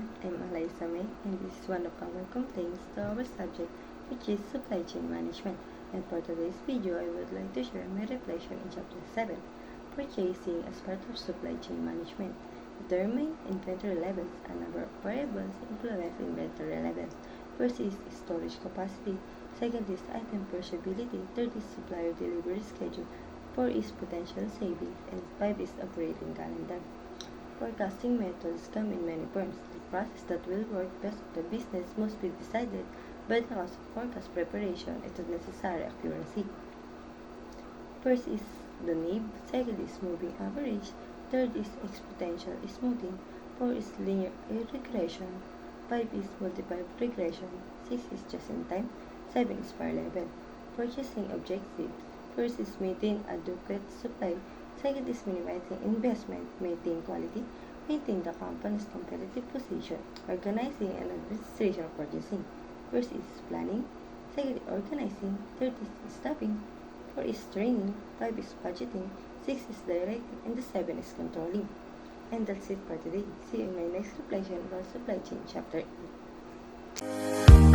everyone, I'm Alaysa May, and this is one of our complaints to our subject, which is supply chain management. And for today's video, I would like to share my reflection in Chapter 7, Purchasing as part of supply chain management. Determine inventory levels. A number of variables influence inventory levels. First is storage capacity. Second is item perishability. Third is supplier delivery schedule. 4 is potential savings. And 5 is operating calendar. Forecasting methods come in many forms. The process that will work best for the business must be decided by the cost of forecast preparation and the necessary accuracy. First is the NIB, second is moving average, third is exponential smoothing, 4 is linear regression, 5 is multiple regression, 6 is just in time, 7 is par level. Purchasing objectives. First is maintain adequate supply, second is minimizing investment, maintain quality, maintain the company's competitive position, organizing and administration of purchasing. First is planning, second is organizing, third is staffing, 4 is training, 5 is budgeting, 6 is directing, and the 7 is controlling. And that's it for today. See you in my next reflection about supply chain chapter 8.